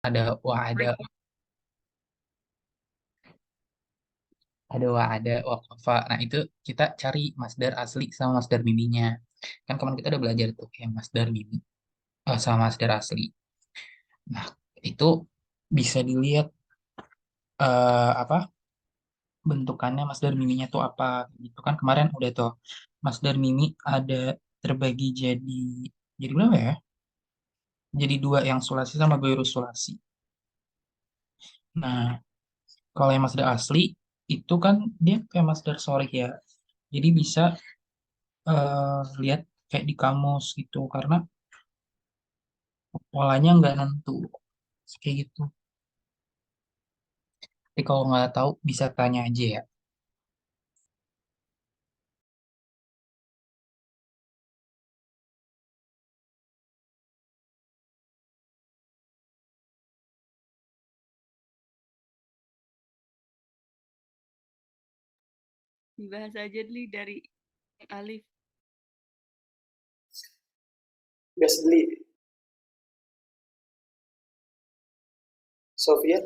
Ada wah ada waqafa. Nah, itu kita cari masdar asli sama masdar miminya. Kan kemarin kita udah belajar tuh yang masdar mimi sama masdar asli. Nah, itu bisa dilihat apa bentukannya masdar miminya tuh apa gitu kan kemarin udah tuh masdar mimi ada terbagi jadi berapa ya? Jadi dua yang sulasi sama goiru sulasi. Nah, kalau yang masdar asli itu kan dia kayak masdar sorry ya. Jadi bisa lihat kayak di kamus gitu karena polanya nggak nentu kayak gitu. Tapi kalau nggak tahu bisa tanya aja ya. Dibahas aja dulu dari Alif. Gas beli Soviet.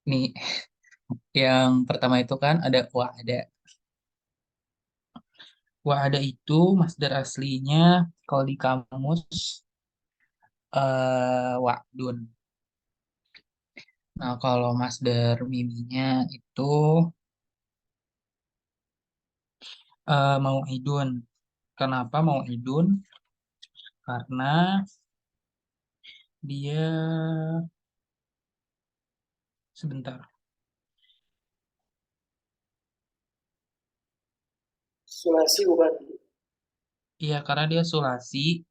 Nih, yang pertama itu kan ada wah ada. Wah ada itu masdar aslinya kalau di kamus wa'dun. Nah, kalau masdar miminya itu mau idun. Kenapa mau idun? Karena dia sebentar. Sulasi bukan. Iya, karena dia sulasi.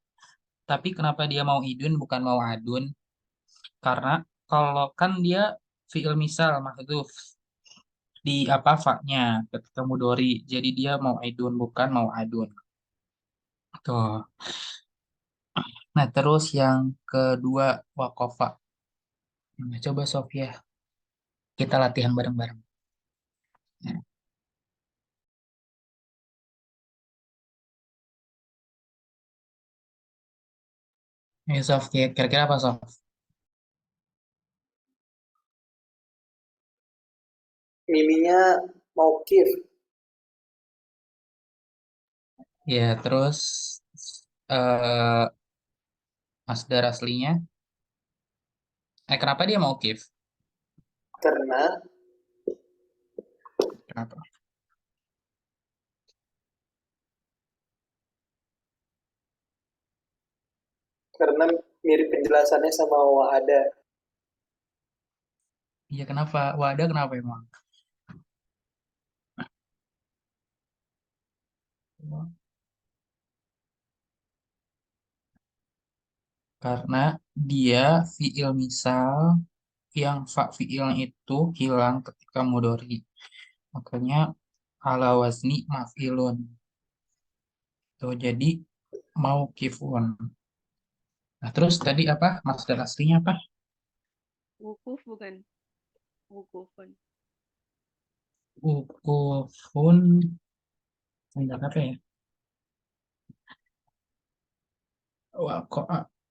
Tapi kenapa dia mau idun bukan mau adun? Karena kalau kan dia fi'il misal mahdhuf di apa fa-nya ketika mudori. Jadi dia mau idun bukan mau adun. Tuh. Nah, terus yang kedua wakofa. Nah, coba Sofia, kita latihan bareng-bareng. Nah, ini Sof, kira-kira apa Sof? Miminya mau kif. Ya, terus eh masdar aslinya. Kenapa dia mau kif? Karena Kenapa? karena mirip penjelasannya sama wa ada. Iya, kenapa? Wadah kenapa emang? Karena dia fiil misal yang fa fiilnya itu hilang ketika mudori. Makanya ala wazni maf'ilun. Tuh, jadi mau kifun. Nah, terus tadi apa? Masdar aslinya apa? Wukuf bukan? Wukufun. Ukufun. Sebentar apa ya?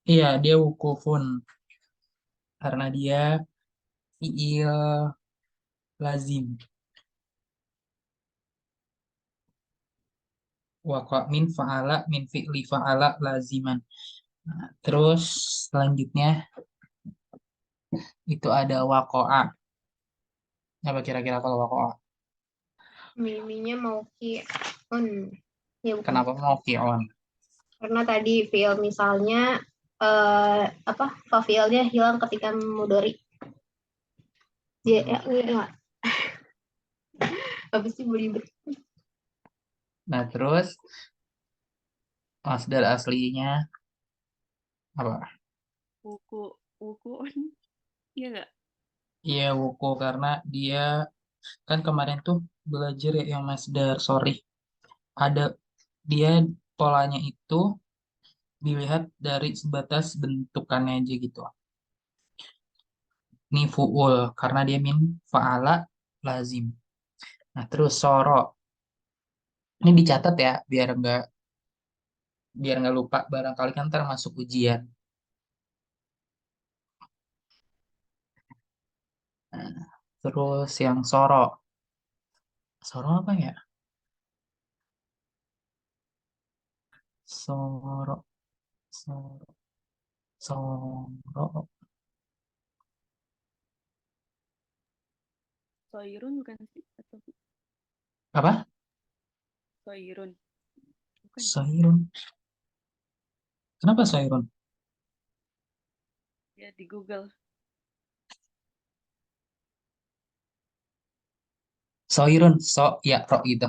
Iya, dia wukufun. Karena dia fiil lazim. Waqa min fa'ala min fi'li fa'ala laziman. Nah, terus selanjutnya itu ada waqa'a. Apa kira-kira kalau waqa'a? Miminya mau ki on. Ya bukan. Kenapa mau on? Karena tadi fiil misalnya apa fiilnya hilang ketika mudori. Ya, ya. Apa sih beri. Nah, terus masdar aslinya apa? Wuku, wukun. Iya nggak? Iya, wuku karena dia kan kemarin tuh belajar ya yang masdar sorry. Ada dia polanya itu dilihat dari sebatas bentukannya aja gitu. Ini fu'ul karena dia min fa'ala lazim. Nah, terus soro. Ini dicatat ya biar nggak lupa barangkali kan termasuk ujian. Nah, terus yang soro. Soro apa ya? Soro, soro, soro. Soirun bukan sih? Atau Apa? Soirun? Bukan ya? Soirun. Kenapa soirun? Ya di Google. Soirun, ya ro gitu.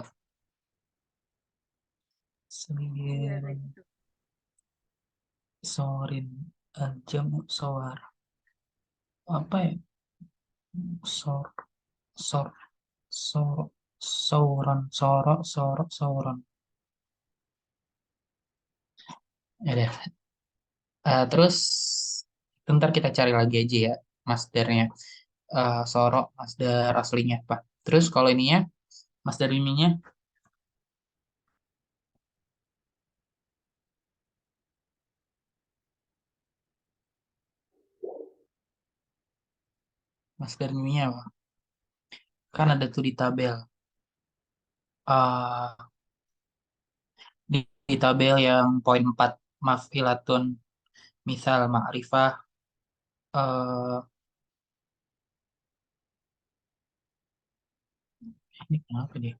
Iya kayak Soirun, gitu. sorin, jamu sowar. Apa ya? Sor, sor, sor, sauron, sauron. Ya deh. Terus ntar kita cari lagi aja ya masdarnya. Soro, masdar aslinya apa. Terus kalau ininya, masdar miminya, masdar miminya apa? Kan ada tuh di tabel. eh di tabel yang poin 4 maf'ilatun, misal ma'rifah, eh ini kenapa dia?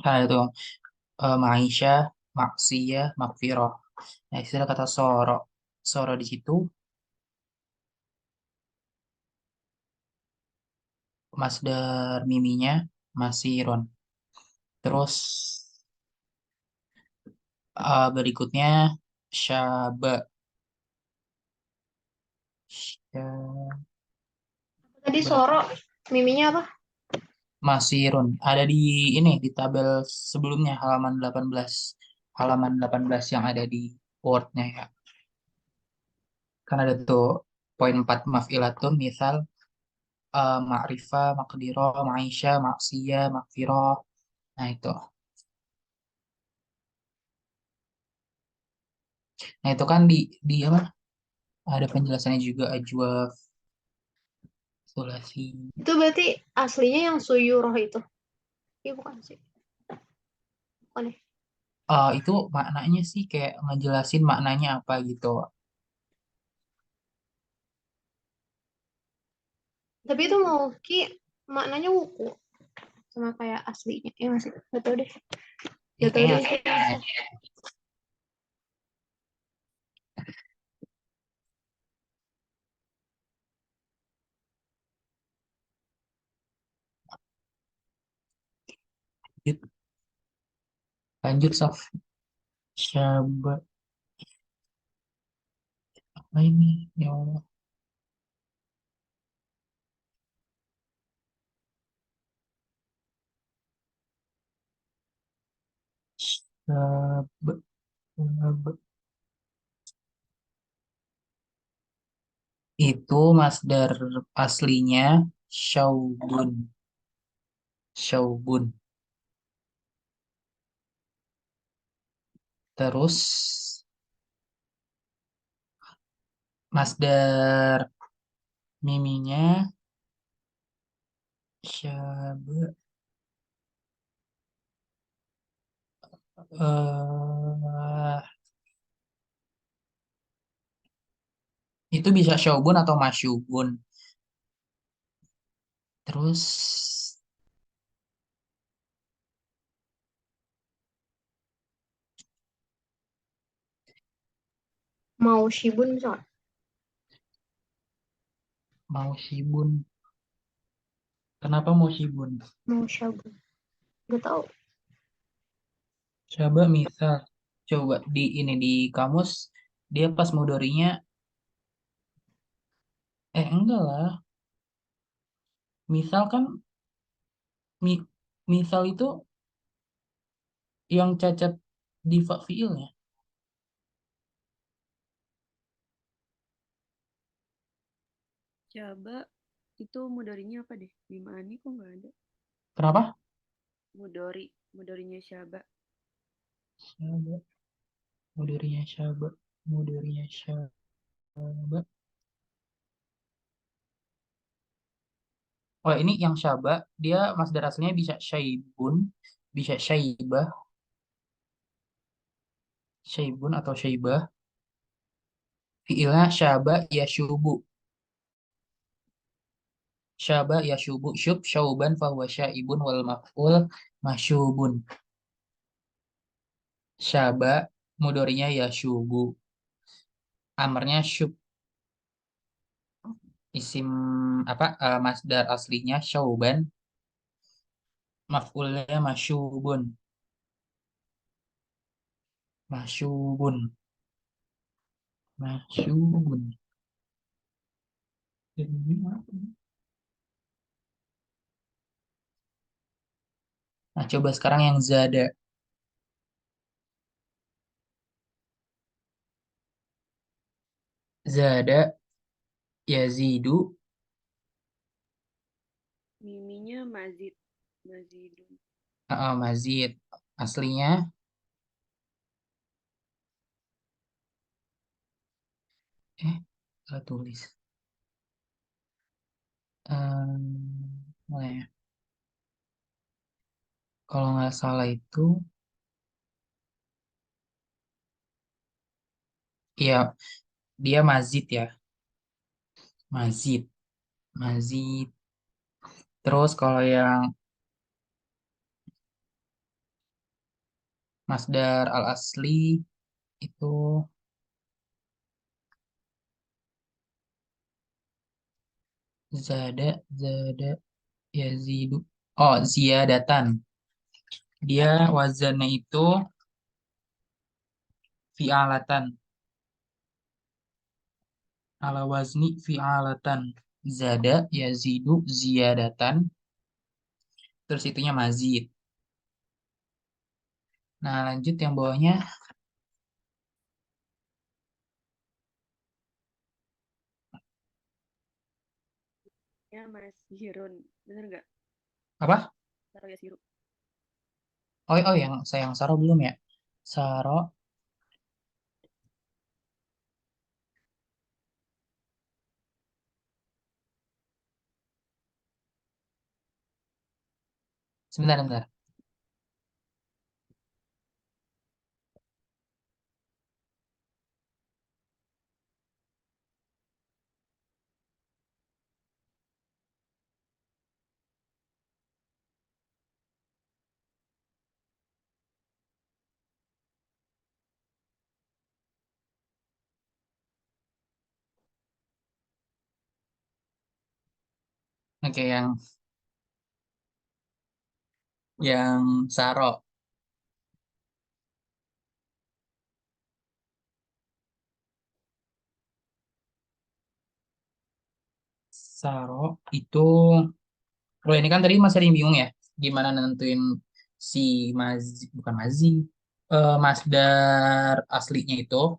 Kan ada tuh ma'isyah, maksiyah, makfiroh. Nah, istilah kata soro. Soro di situ masdar miminya masirun. Terus berikutnya syaba. Sya- Tadi Ber- Soro, miminya apa? Masirun. Ada di ini di tabel sebelumnya halaman 18. Halaman 18 yang ada di Word-nya ya. Kan ada tuh poin 4 maf'ilatun misal ma'rifah, makdiroh, ma'isyah, maksiyah, makfiroh. Nah itu. Nah itu kan di apa? Ada penjelasannya juga ajwaf, sulasi. Itu berarti aslinya yang Suyuroh itu. Iya bukan sih. Bukan ya? Itu maknanya sih kayak ngejelasin maknanya apa gitu. Tapi itu mau ki maknanya wuku sama kayak aslinya. Ya masih gak tau deh. Ya Gak tau kayaknya deh. lanjut, lanjut Sof. Syaba apa ini? Ya Allah. Syaba, syaba. Itu masdar aslinya syaubun. Syaubun. Terus masdar miminya syaba. eh itu bisa syaubun atau masyubun. Terus Mau Shibun misalnya. mau shibun. Kenapa mau shibun? Mau Shabun. Gak tau. Coba misal, coba di ini di kamus dia pas mudorinya, enggak lah. Misal kan Misal itu yang cacat di fiilnya. Coba itu mudorinya apa deh? Bima Ani kok nggak ada? Kenapa? Mudorinya Syaba. Syaba, mudirinya Syaba, mudirinya Syaba. Oh, ini yang Syaba, dia masdar aslinya bisa syaibun, bisa syaibah, syaibun atau syaibah. Fiilnya syaba yashubu. Syaba yashubu syub syauban fahuwa syaibun wal maf'ul masyubun. Syaba mudorinya yashubu. Amarnya syub. Isim apa masdar aslinya syauban, maf'ulnya masyubun. Masyubun. Masyubun. Jadi apa? Nah, coba sekarang yang zada. Zada yazidu. Miminya Mazidun. Mazid. Aslinya salah tulis. Mana ya? Kalau nggak salah itu, ya dia mazid ya. Mazid. Mazid. Terus kalau yang masdar al asli itu zada, zada, yazidu. Oh, ziyadatan. Dia wazannya itu fi'alatan. Ala wazni fi'alatan. Zada, yazidu, ziyadatan. Terus itunya mazid. Nah, lanjut yang bawahnya. Ya Masirun. Bener nggak? Apa? Saro Yasiru. Oh, yang sayang Saro belum ya? Saro, sebentar, sebentar. Oke, yang Saro. Saro itu, oh ini kan tadi masih ada yang bingung ya, gimana nentuin si Mazi, bukan Mazi, Masdar aslinya itu,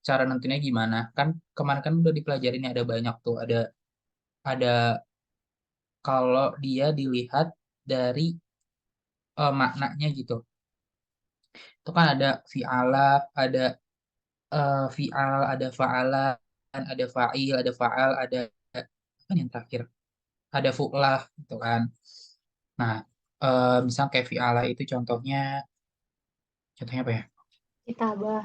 cara nentuinnya gimana? Kan kemarin kan udah dipelajarin ya, ada banyak tuh, ada kalau dia dilihat dari maknanya gitu. Itu kan ada fi'ala, ada fi'al, ada fa'alan, ada fa'il, ada fa'al, ada apa yang terakhir? Ada fu'lah gitu kan. Nah, misal kayak fi'ala itu contohnya apa ya? Kitabah,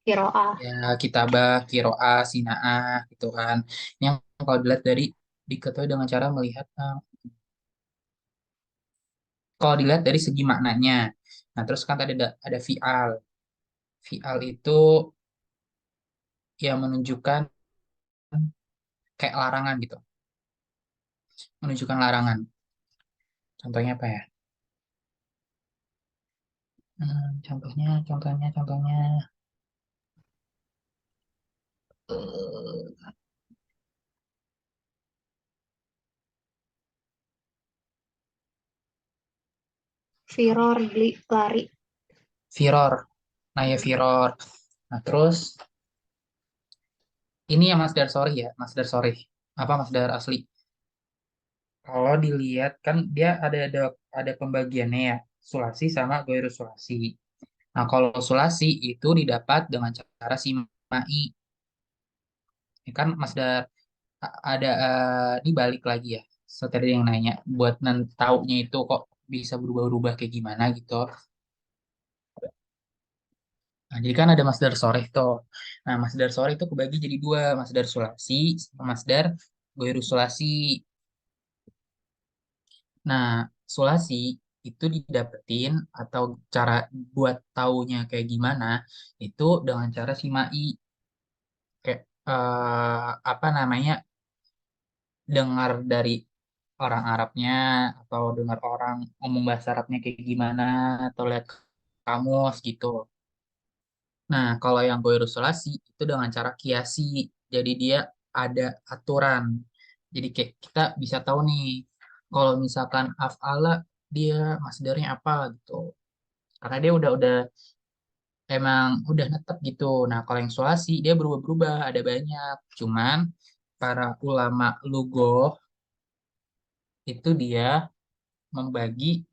kiroah. Ya, kitabah, kiroah, sinaah gitu kan. Yang kalau dilihat diketahui dengan cara melihat kalau dilihat dari segi maknanya. Nah, terus kan tadi ada fi'al. Fi'al itu ya menunjukkan kayak larangan gitu. Menunjukkan larangan. Contohnya apa ya? Contohnya. Eh, Firor, lari. Firor. Nah ya firor. Nah terus ini yang masdar sorry ya, masdar sorry. Apa masdar asli? Kalau dilihat kan dia ada pembagiannya ya, sulasi sama goiru sulasi. Nah, kalau sulasi itu didapat dengan cara simai. Ini kan masdar ada ini balik lagi ya. Seperti yang nanya buat taunya itu kok bisa berubah-ubah kayak gimana gitu. Nah, jadi kan ada masdar soreh tuh. Nah, masdar soreh itu kebagi jadi dua, masdar sulasi sama masdar goiru sulasi. Nah, sulasi itu didapetin atau cara buat taunya kayak gimana itu dengan cara simai. Kayak apa namanya, dengar dari orang Arabnya atau dengar orang ngomong bahasa Arabnya kayak gimana atau lihat kamus gitu. Nah, kalau yang goirusolasi itu dengan cara kiasi. Jadi dia ada aturan. Jadi kayak kita bisa tahu nih, kalau misalkan af'ala dia masdarnya apa gitu. Karena dia udah emang udah netep gitu. Nah, kalau yang sulasi dia berubah-berubah, ada banyak. Cuman para ulama lugoh itu dia membagi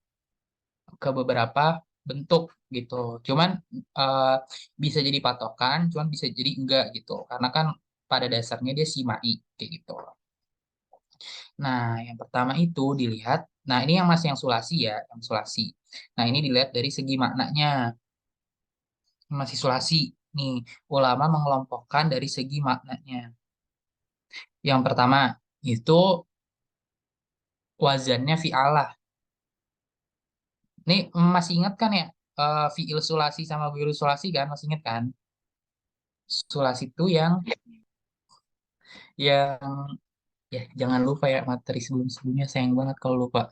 ke beberapa bentuk gitu. Cuman eh, bisa jadi patokan, cuman bisa jadi enggak gitu. Karena kan pada dasarnya dia simai kayak gitu. Nah, yang pertama itu dilihat, nah ini yang masih yang sulasi ya, yang sulasi. Nah, ini dilihat dari segi maknanya, masih sulasi. Nih, ulama mengelompokkan dari segi maknanya. Yang pertama itu wazannya fi'alah. Ini masih ingat kan ya, fi'il sulasi sama wi'il sulasi kan, masih ingat kan? Sulasi itu yang ya jangan lupa ya materi sebelum-sebelumnya, sayang banget kalau lupa.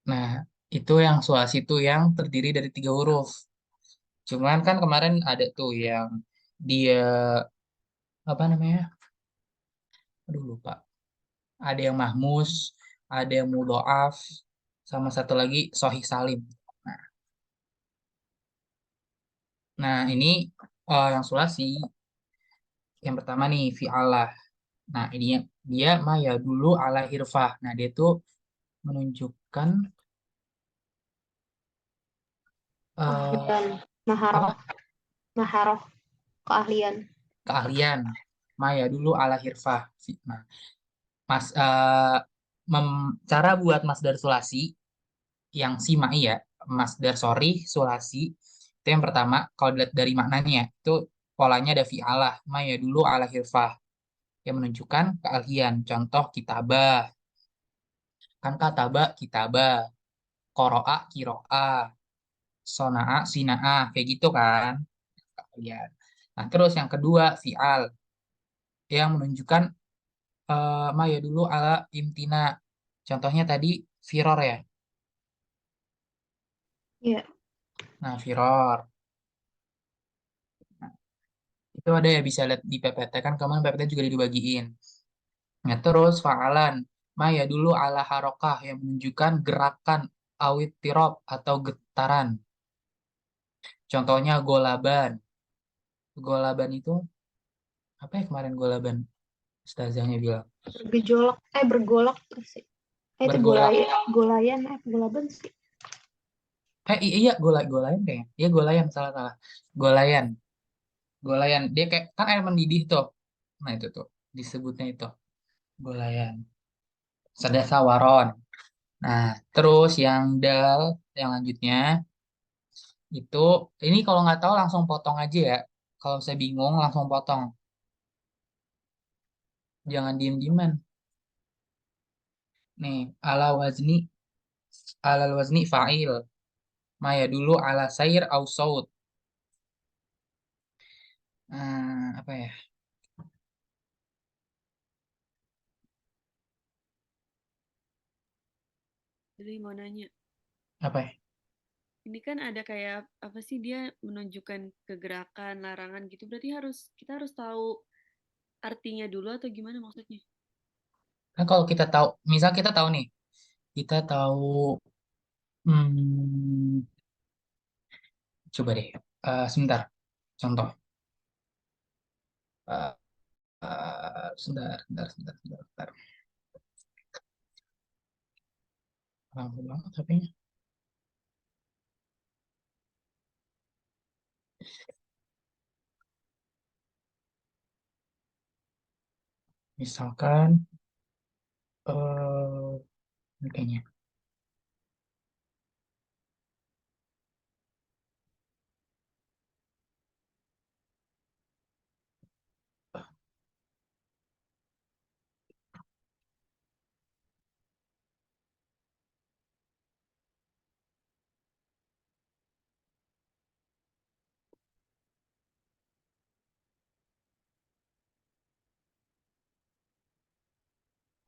Nah, itu yang sulasi itu yang terdiri dari 3 huruf. Cuman kan kemarin ada tuh yang dia apa namanya? Aduh lupa. Ada yang mahmus, ada yang mudhoaf, sama satu lagi sohih salim. Nah, nah, ini yang sulasi yang pertama nih fi'alah. Nah, ini dia maya dulu ala hirfah. Nah, dia tuh menunjukkan eh, Keahlian. Maharoh. apa? Maharoh. Keahlian. Keahlian. Maya dulu ala hirfah. Nah, mas cara buat masdar sulasi yang simai ya, masdar sorry sulasi itu yang pertama kalau dilihat dari maknanya itu polanya ada fi'alah maya dulu ala hirfah yang menunjukkan keahlian. Contoh kitabah, kan kataba kitabah, qoro'a kiro'a, sona'a sina'a kayak gitu kan keahlian. Nah, terus yang kedua fi'al yang menunjukkan maya dulu ala imtina. Contohnya tadi firor ya. Iya. Nah, firor. Nah, itu ada ya bisa lihat di PPT kan kemarin PPT juga dibagiin. Nah, terus fa'alan maya dulu ala harokah yang menunjukkan gerakan awit tirop atau getaran. Contohnya golaban. Golaban itu apa ya kemarin golaban? Ustazahnya bilang Bergejolak. Bergolak sih. Itu bergolak. golayan. Golaban sih. Iya golayan kayaknya. Iya golayan salah salah. Golayan. Golayan. Dia kayak kan air mendidih tuh. Nah, itu tuh disebutnya itu golayan. Sawaron. Nah, terus yang dal, yang lanjutnya itu, ini kalau nggak tahu langsung potong aja ya. Kalau saya bingung langsung potong. Jangan diem-dieman. Nih, ala wazni fa'il. Maya dulu ala sair au saut. Apa ya? Jadi mau nanya, Apa ya? ini kan ada kayak apa sih dia menunjukkan kegerakan, larangan gitu. Berarti kita harus tahu artinya dulu atau gimana maksudnya? Kan kalau kita tahu, misal kita tahu nih, kita tahu, hmm, coba deh, sebentar, contoh. Eh, sebentar, sebentar, sebentar, sebentar, sebentar. Lama banget HP-nya. Misalkan, ini kayaknya,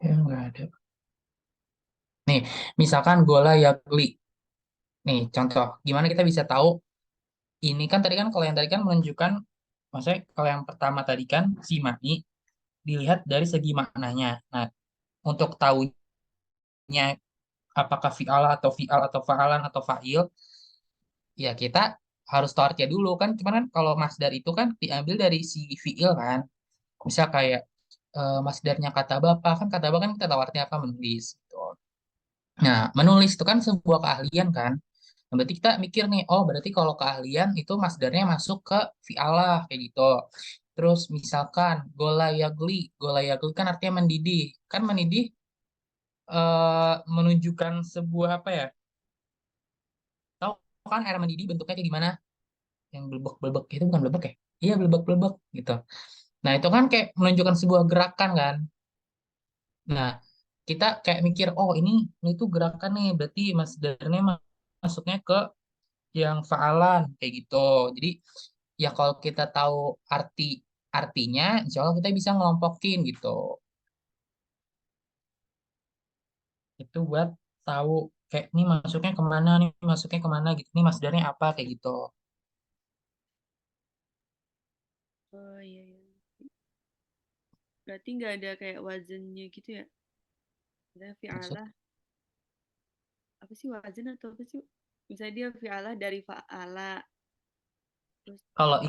ya nggak ada. Nih, misalkan Gola Yagli. Nih, contoh. Gimana kita bisa tahu ini kan tadi kan kalau yang tadi kan menunjukkan, maksudnya kalau yang pertama tadi kan si Mani dilihat dari segi maknanya. Nah, untuk tahunya apakah fi'alah atau fi'al atau fa'alan atau fa'il, ya kita harus tahu artinya dulu kan. Cuman kan kalau masdar itu kan diambil dari si fi'il kan. Misal kayak masdarnya kata bapak kan, kata bapak kan kita tahu artinya apa, menulis gitu. Nah, menulis itu kan sebuah keahlian kan. Nah, berarti kita mikir nih, oh berarti kalau keahlian itu masdarnya masuk ke fi'alah kayak gitu. Terus misalkan gola yagli kan artinya mendidih. Kan mendidih menunjukkan sebuah apa ya? Tahu kan air mendidih bentuknya kayak gimana? Yang belebek-belebek itu bukan belebek ya? Iya belebek-belebek gitu. Nah, itu kan kayak menunjukkan sebuah gerakan kan. Nah, kita kayak mikir, oh ini tuh gerakan nih, berarti masdarnya masuknya ke yang faalan kayak gitu. Jadi ya kalau kita tahu artinya, insya Allah kita bisa ngelompokin gitu. Itu buat tahu kayak ini masuknya kemana nih, masuknya kemana gitu. Ini masdarnya apa kayak gitu. Oh iya iya. Berarti nggak ada kayak wazannya gitu ya? Ada Maksud fi'alah. Apa sih wazan atau apa sih? Misalnya dia fi'alah dari fa'ala. Terus kalau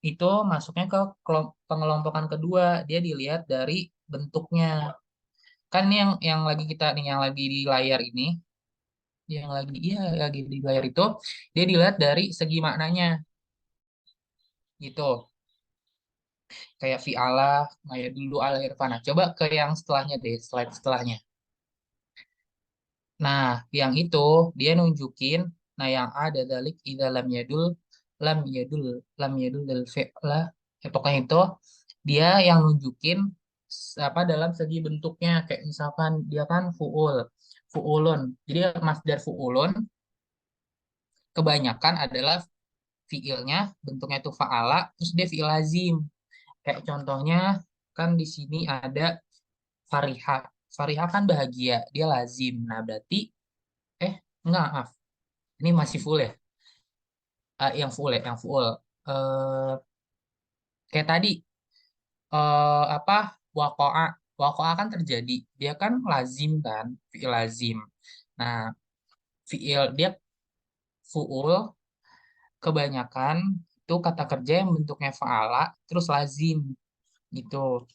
itu masuknya ke pengelompokan kedua. Dia dilihat dari bentuknya. Kan ini yang lagi kita nih yang lagi di layar ini, yang lagi iya lagi di layar itu dia dilihat dari segi maknanya gitu. Kayak fi'alah, kayak dulu ala irfana. Coba ke yang setelahnya deh, slide setelahnya. Nah, yang itu dia nunjukin, nah yang ada dalik idza lam yadul lam yadul del fi'la. Ya, pokoknya itu dia yang nunjukin apa dalam segi bentuknya kayak misalkan dia kan fuulun. Jadi masdar fuulun kebanyakan adalah fiilnya bentuknya itu fa'ala terus dia fiil lazim. Kayak contohnya kan di sini ada Fariha. Fariha kan bahagia, dia lazim. Nah, berarti eh enggak, maaf. Ini masih full ya. Yang full ya, yang full. Eh kayak tadi apa waqa'a. Waqa'a kan terjadi. Dia kan lazim kan, fiil lazim. Nah, fiil dia fuul kebanyakan itu kata kerja yang bentuknya fa'ala terus lazim gitu.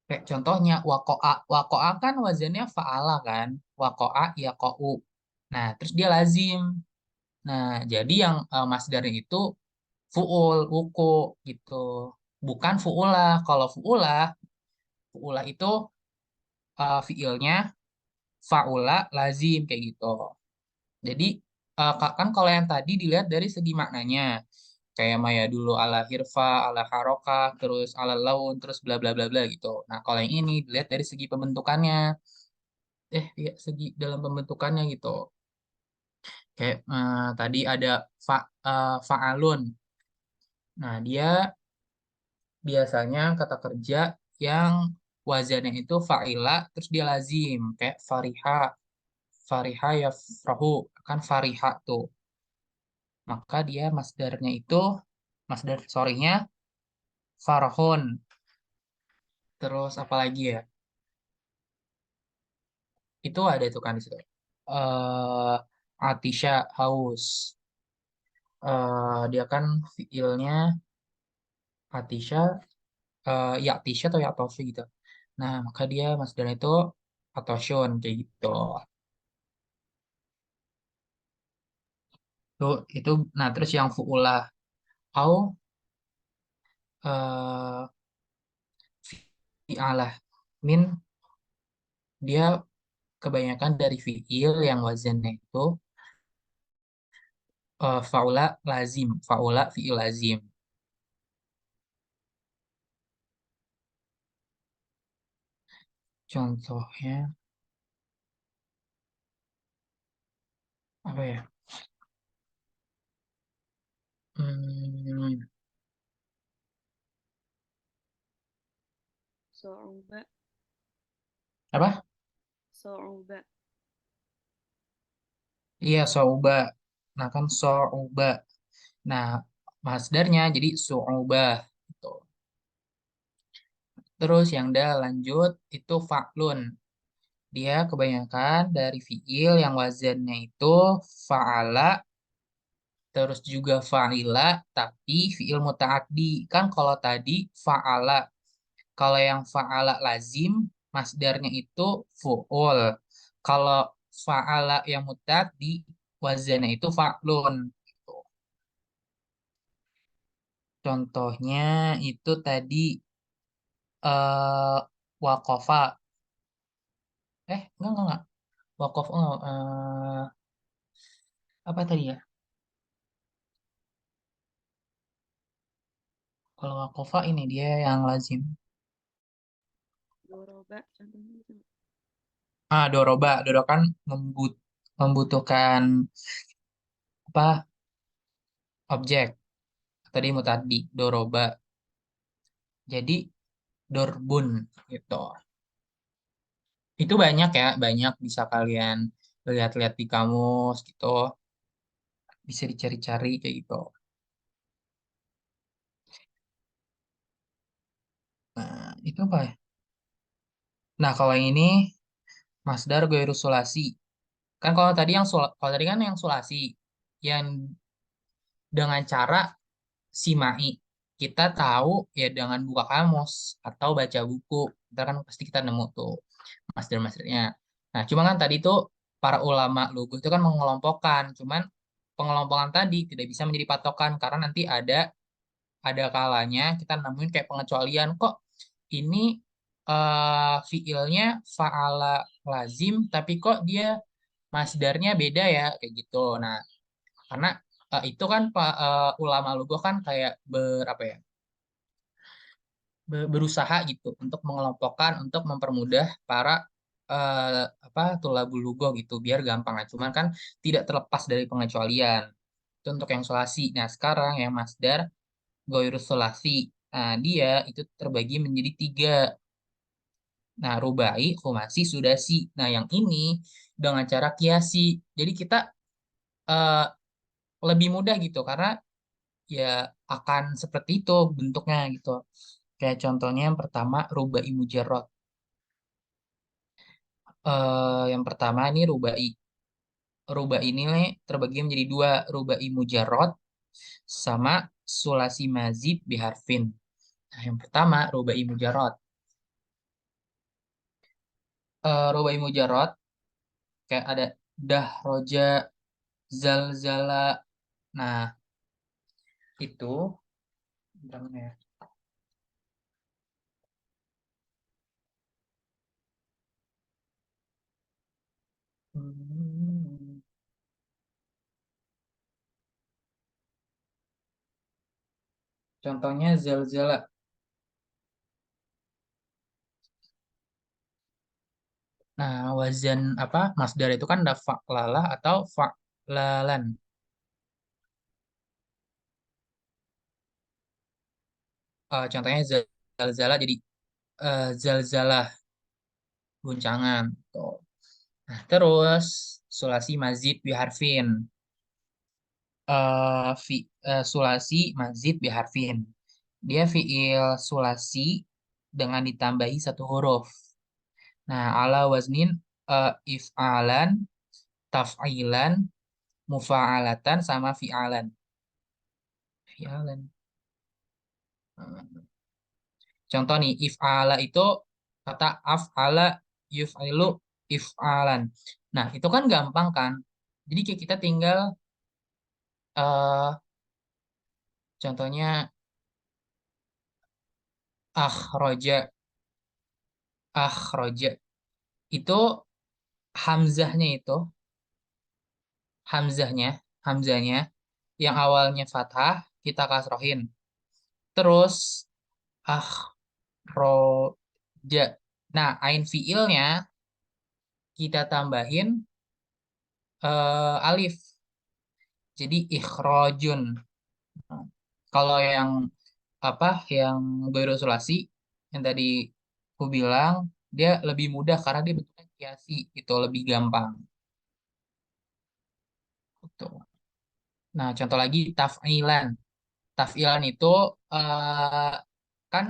Kayak contohnya wakoa. Wakoa kan wazannya fa'ala kan. Wakoa yaqa'u. Nah, terus dia lazim. Nah, jadi yang masdarnya itu fu'ul, wuku gitu. Bukan fu'ula. Kalau fu'ula itu fiilnya fa'ula lazim kayak gitu. Jadi kan kalau yang tadi dilihat dari segi maknanya. Kayak Maya dulu ala hirfa, ala haroka, terus ala laun, terus bla bla bla bla gitu. Nah, kalau yang ini dilihat dari segi pembentukannya. Ya segi dalam pembentukannya gitu. Kayak tadi ada fa'alun. Nah, dia biasanya kata kerja yang wazannya itu fa'ila terus dia lazim kayak fariha. Fariha ya frahu kan fariha tuh. Maka dia masdarnya itu masdar sorrynya farahun. Terus apa lagi ya? Itu ada tuh kan di situ. Eh Atisha haus. Dia kan fiilnya Atisha, ya Atisha atau ya Atosha gitu. Nah, maka dia masdarnya itu Atoshon kayak gitu. Itu nah terus yang fu'ulah au eh fi'alah min dia kebanyakan dari fi'il yang wazannya itu faula lazim, faula fi'il lazim. Contohnya apa ya? Hmm, So'uba, apa? so'uba. Iya, sauba. Nah, kan sauba. Nah, masdarnya jadi su'ubah gitu. Terus yang dah lanjut itu fa'lun. Dia kebanyakan dari fi'il yang wazannya itu fa'ala, terus juga fa'ila, tapi fi'il muta'addi. Kan kalau tadi fa'ala. Kalau yang fa'ala lazim, masdarnya itu fu'ul. Kalau fa'ala yang muta'addi, wazannya itu fa'lun. Gitu. Contohnya itu tadi eh wakofa. Enggak. Wakof, apa tadi ya? Kalau wakofa ini dia yang lazim. Doroba, contohnya gitu. Doroba. Doro kan membutuhkan apa? Objek. Tadi mutadi. Doroba. Jadi dorbun gitu. Itu banyak ya, banyak bisa kalian lihat-lihat di kamus gitu. Bisa dicari-cari kayak gitu. Nah, itu apa ya? Nah, kalau yang ini masdar goiru sulasi. Kan kalau tadi kan yang sulasi yang dengan cara simai. Kita tahu ya dengan buka kamus atau baca buku. Kita kan pasti kita nemu tuh masdar-masdarnya. Nah, cuma kan tadi tuh para ulama lugu itu kan mengelompokkan. Cuman pengelompokan tadi tidak bisa menjadi patokan karena nanti ada kalanya kita nemuin kayak pengecualian kok ini fiilnya fa'ala lazim tapi kok dia masdarnya beda ya kayak gitu. Nah, karena itu kan ulama lugo kan kayak berapa ya? Berusaha gitu untuk mengelompokkan untuk mempermudah para apa tulabul lugo gitu biar gampang lah. Cuman kan tidak terlepas dari pengecualian. Itu untuk yang solasi. Nah, sekarang yang masdar goirus solasi. Nah, dia itu terbagi menjadi tiga. Nah, rubai, khumasi, sudasi. Nah, yang ini dengan cara kiasi. Jadi kita eh, lebih mudah gitu karena ya akan seperti itu bentuknya gitu. Kayak contohnya yang pertama rubai mujarrad. Yang pertama ini rubai. Rubai ini nih terbagi menjadi dua, rubai mujarrad sama sulasi mazid biharfin. Nah, yang pertama rubai mujarrad. Rubai mujarrad kayak ada dah roja zalzala. Nah, itu bentar ya. Hmm, Contohnya zalzala. Nah, wazan apa? Masdar itu kan ada fa'lalah atau fa'lalan. Contohnya zalzala jadi zalzalah guncangan. Tuh. Nah, terus sulasi mazid biharfin. Sulasi mazid biharfin. Dia fiil sulasi dengan ditambahi satu huruf. Nah, ala waznin if'alan, taf'ilan, mufa'alatan, sama fi'alan. Fi'alan. Contoh nih, if'ala itu kata af'ala, yuf'ilu, if'alan. Nah, itu kan gampang kan? Jadi kayak kita tinggal eh contohnya akhroja, akhroja. Itu hamzahnya itu, hamzahnya, hamzahnya yang awalnya fathah kita kasrohin. Terus akhroja. Nah, ain fiilnya kita tambahin alif. Jadi ikhrojun. Kalau yang apa yang ghairu sulasi yang tadi aku bilang dia lebih mudah karena dia bentuknya kiasi itu lebih gampang. Gitu. Nah, contoh lagi taf'ilan. Taf'ilan itu eh, kan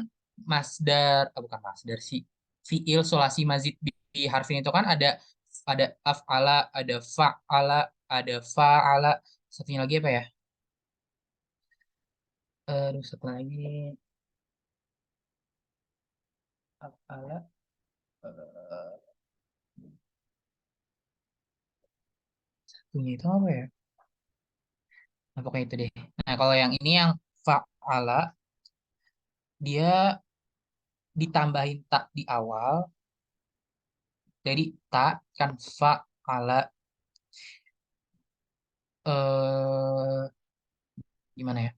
masdar, bukan masdar sih. Fiil sulasi mazid di harfin itu kan ada af'ala, ada fa'ala, ada fa'ala. Satunya lagi apa ya? Aduh, satu lagi af'ala. eh, Satunya itu apa ya? Nah, pokoknya itu deh. Nah, kalau yang ini yang fa'ala, dia ditambahin tak di awal. Jadi tak kan fa'ala. Eh, Gimana ya?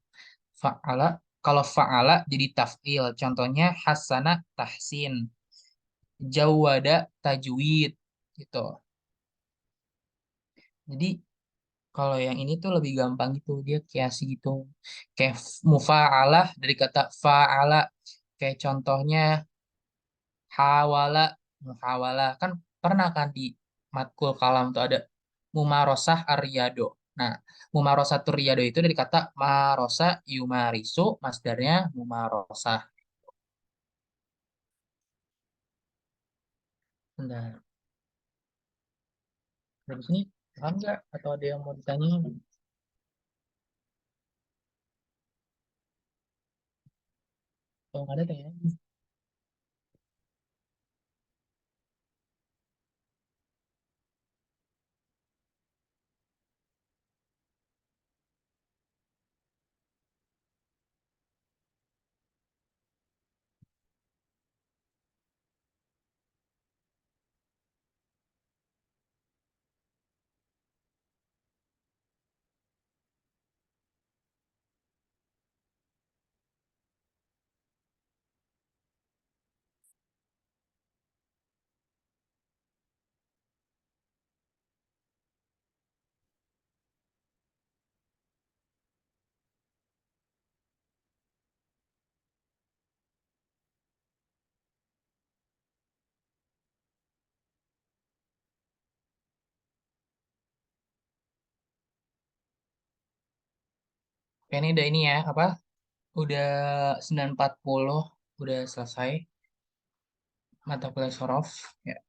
Fa'ala. Kalau fa'ala jadi taf'il. Contohnya hasana tahsin. Jawada tajwid. Gitu. Jadi kalau yang ini tuh lebih gampang gitu. Dia kiasi gitu. Kayak mufa'alah dari kata fa'ala. Kayak contohnya hawala, muhawala kan pernah kan di matkul kalam tuh ada mumarosah aryado. Nah, mumarosah turyado itu dari kata marosa yumarisu, masdarnya mumarosah. Bentar, dari sini paham nggak? Atau ada yang mau ditanya? Kalau nggak ada tanya. Oke, ini udah ini ya, apa? Udah 9.40, udah selesai mata kuliah sorof. Ya.